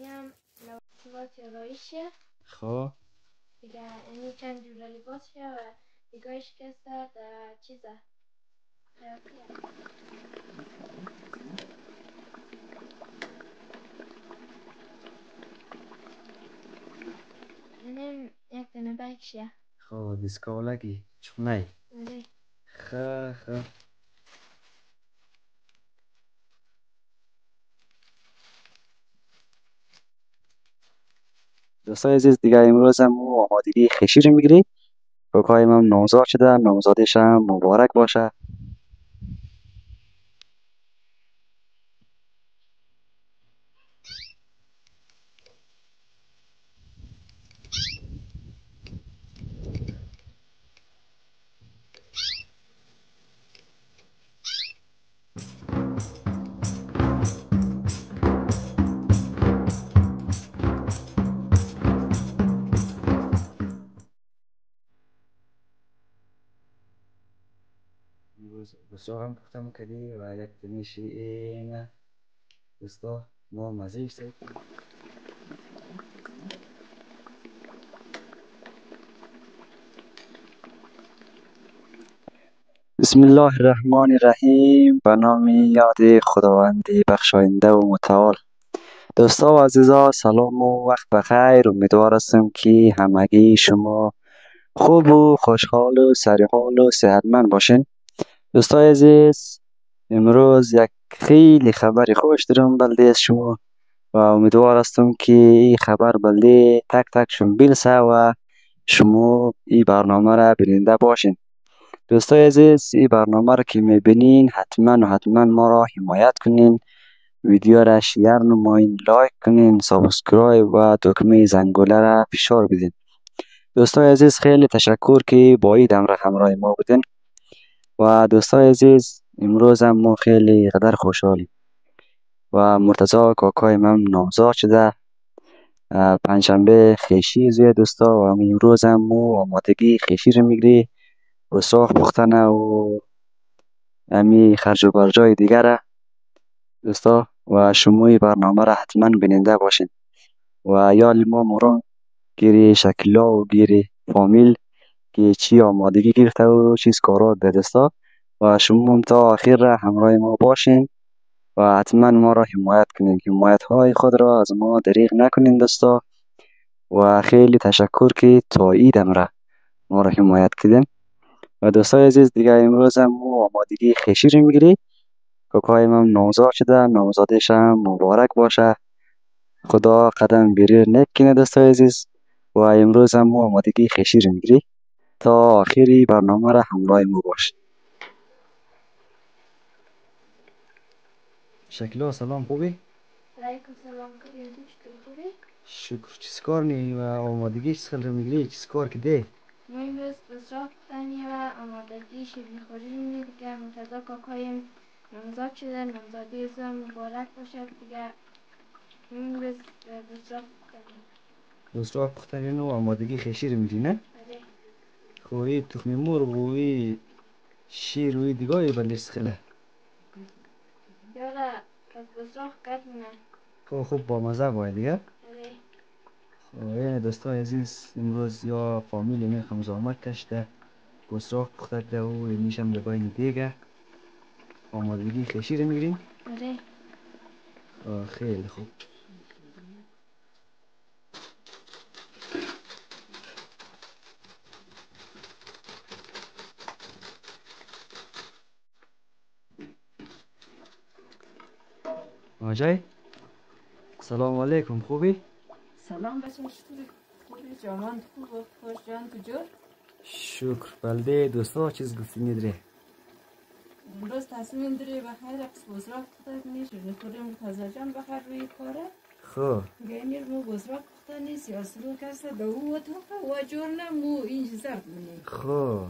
هم لباس رایشه. خب دیگه اینی چند جور لباسشه و دیگه شکسته در چیزه خیاطیه. اینم یک دنه بکشه. خب دیسکالگی چونه خب دوستای عزیز دیگه امروز هم آمادگی خیشی رو میگیری کاکایم هم نامزاد شده نامزادش هم مبارک باشه امروز بسیار هم پختم کردی و یک دنیشی اینه دوستا ما مزیج سید بسم الله الرحمن الرحیم به نام یاد خداوند بخشاینده و متعال دوستا و عزیزا سلام و وقت بخیر امیدوار هستم که همگی شما خوب و خوشحال و سرحال و صحتمند باشین دوستای عزیز امروز یک خیلی خبر خوش دارم بلده از شما و امیدوار هستم که این خبر بلده تک تک شما برسه و شما این برنامه را بیننده باشین دوستای عزیز این برنامه را که میبینین حتما ما را حمایت کنین ویدیو را شیر نماین لایک کنین سابسکرایب و دکمه زنگوله را فشار بدین دوستای عزیز خیلی تشکر که با این دم را همراه ما بودین و دوستای عزیز امروز هم ما خیلی قدر خوشحالیم و مرتضی کاکای من نامزاد شده پنجشنبه خیشی زوی دوستا و امروز هم ما آمادگی خیشی رو میگیری و ساخ پختنه و امی خرج و برجای دیگره دوستا و شما برنامه را حتما بیننده باشین و یا ما مرون گیری شکلا و گیری فامیل که چی آمادگی گرفته و چیز کارا ده دوستا و شما تا آخر را همراه ما باشین و حتما ما را حمایت کنین حمایت های خود را از ما دریغ نکنین دوستا و خیلی تشکر که تا ایدم را ما را حمایت کردین و دوستای عزیز دیگه امروز هم آمادگی خیشی رو میگیری کاکایم هم نامزاد شده نامزادش هم مبارک باشه خدا قدم بیریر نک کنه دوستای عزیز و امروز هم آمادگی خیشی رو میگیری تا آخری برنامه را همراه ما باش شکلا سلام خوبی؟ علیکم سلام کردیش خوبی؟ شکر چیز کار نی و آمادگی چیز خیلی رو میگیری چیز کار که ده؟ ما امروز بزرگ بودنی و آمادگی شیرینی خوری رو دیگه مرتضی کاکایم نامزاد شده نامزادی روز مبارک باشه دیگه امروز بزرگ بودنی بزرگ پختنین و آمادگی خیشی رو میگیری نه؟ خوی تخم مرغ و شیر و دیگه بندش خیله یالا از بزرگ کردنه خوب با مزه باید دیگه دوستای عزیز امروز یا فامیلی می خمزامت کشته بسراخ پخته و میشم بگاین دیگه آمادگی خیشی رو میگیریم؟ خیلی خوب آجای سلام علیکم خوبی؟ سلام بچه چطوری؟ خوبی جامان خوب و خوش جان کجور؟ شکر بلده دوستا چیز گفتی نداره امروز تصمیم داری بخیر اقص بزرگ کتاد نیش نخوری مرتضی جان بخیر روی کاره خب گینیر مو بزرگ کتاد نیست یا سلو کسته دو و توقع و جورنا مو اینج زرد منی خب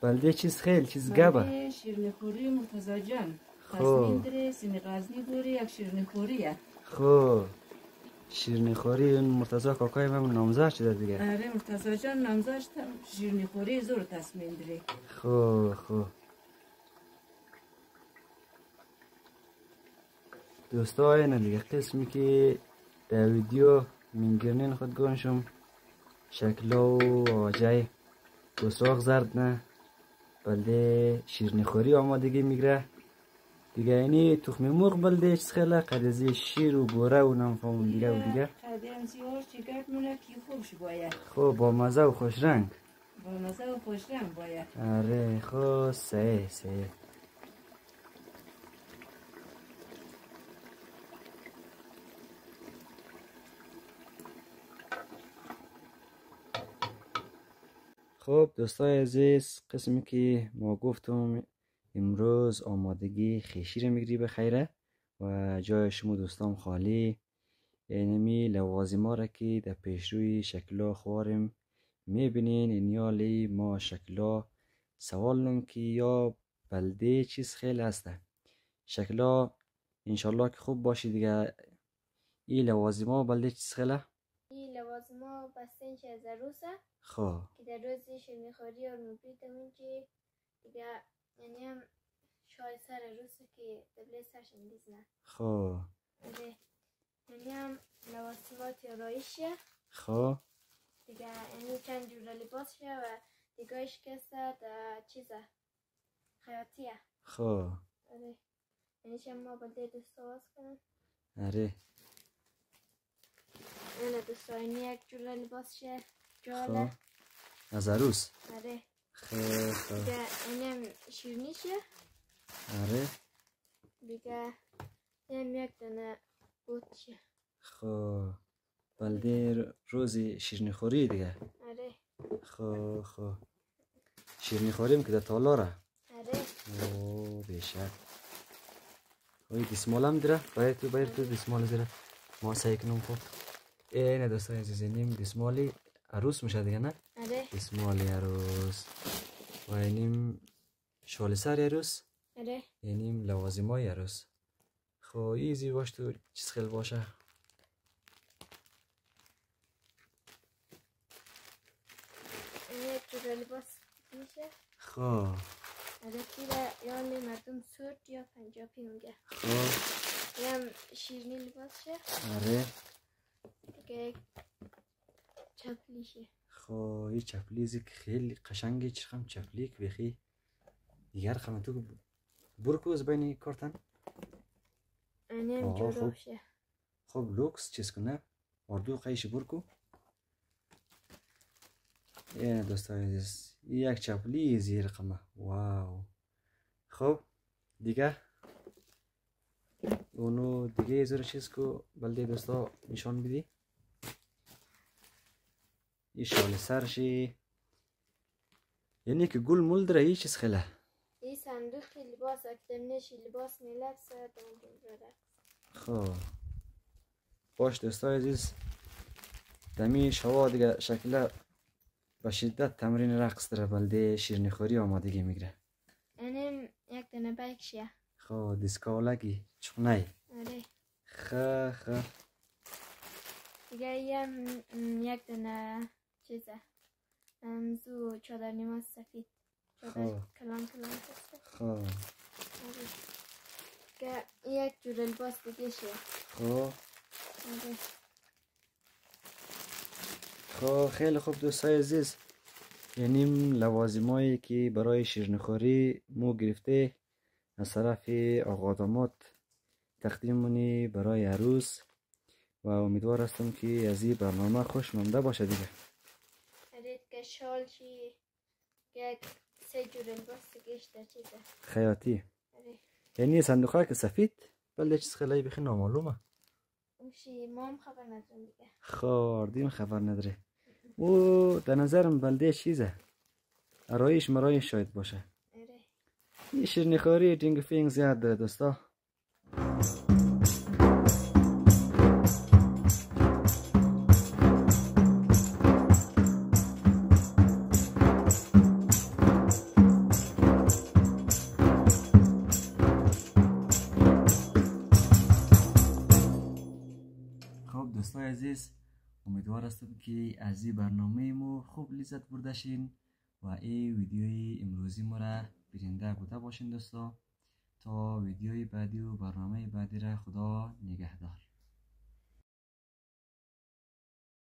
بلده چیز خیلی چیز گبه بله شیرنی خوری مرتضی جان تصمیم داری سینی غزنی بوری یک شیرنی خوریه خب شیرنی خوری اون مرتضی کاکای من نامزد شده دیگه آره مرتضی جان نامزد شدم شیرنی خوری زور تصمیم داری خب دوستای این دیگه قسمی که در ویدیو میگرنین خود گونشم شکلا و آجای بسراغ زرد نه بلده شیرنی خوری آمادگی میگره دیگه اینی تخم مرغ بلده چیز خیلی قدزی شیر و بوره و نمفهمون دیگه و دیگه قدیم زیار چگرد مونه که خوبش باید خب با مزه و خوش رنگ با مزه و خوش رنگ باید آره خب صحیح خب دوستای عزیز قسمی که ما گفتم امروز آمادگی خیشی رو میگیری به خیره و جای شما دوستان خالی اینمی لوازم ها را که در پیش روی شکلا خوارم میبینین اینیالی ما شکلا سوال نم که یا بلده چیز خیلی هسته شکلا انشالله که خوب باشی دیگه این لوازم ها بلده چیز خیلی این لوازم ها بستن چه از عروسه خب که در روز شیرینی خوری و مبیدمون که دیگه یعنی هم شای سر عروسه که دبله سرش میزنه خب آره یعنی هم لوازمات آرایشیه خب دیگه یعنی چند جور لباسشه و دیگهش کسه در چیزه خیاطیه خب آره یعنی چند ما بلده دستا باز کنم آره اینه دستا اینی یک جور لباسشه جاله از عروس آره خیلی دیگه اینم شیرنیشه آره دیگه اینم یک دانه بوتشه خب بلده روزی شیرنی خوری دیگه آره خب شیرنی خوریم که در تالاره آره او بیشک وی دسمال هم دیره باید تو دسمال دیره ما سعی کنم خب اینه دوستای عزیزینیم دسمالی عروس میشه دیگه نه آره دسمالی عروس و اینیم شال سر عروس آره اینیم لوازم های عروس خب ایزی باش تو چیز خیلی باشه این یک جور لباس میشه خب آره تیره یا مردم سرد یا پنجابی میگه خب اینم شیرنی لباسشه آره دیگه چپلیشه خب این چپلیزی که خیلی قشنگه چرخم چپلی که بخی دیگر خمه تو برکوز بینی کارتن اینم جورابشه خب لوکس چیز کنه اردو قیش برکو اینه دوستای عزیز یک چپلی زیر قمه واو خب دیگه اونو دیگه زیر چیز کو بلده دوستا نشان بدی این شال سرشی یعنی که گل مول داره هیچ چیز خیله این صندوق لباس اکتم نشی لباس میلبسه دون خب باش دوستای عزیز دمی شوا دیگه شکله با شدت تمرین رقص داره بلده شیرنی خوری آمادگی میگیره اینم یک دانه بیکشه خب دیسکاولگی چخنه آره خ دیگه یک دانه چیزه زو چادر نیماز سفید چادر کلان هسته خب آره که یک جور لباس دیگه شه خب آره خب خیلی خوب دوستای عزیز یعنی لوازمایی که برای شیرینی خوری مو گرفته از طرف آقا داماد تقدیم مونی برای عروس و امیدوار هستم که از این برنامه خوش مانده باشه دیگه آره که شال چی یک سه جور لباس دیگه در چیزه خیاطی آره یعنی صندوق که سفید بلده چیز خیلی بخی نامعلومه اوشی ما هم خبر ندارم دیگه خوردیم خبر نداره او در نظرم بلده چیزه آرایش مرایش شاید باشه آره این شیرینی خوری جنگ فینگ زیاد داره دوستا خب دوستای عزیز امیدوار هستم که از این برنامه مو خوب لذت برده شین و این ویدیوی امروزی ما را بیننده بوده باشین دوستا تا ویدیوی بعدی و برنامه بعدی را خدا نگهدار.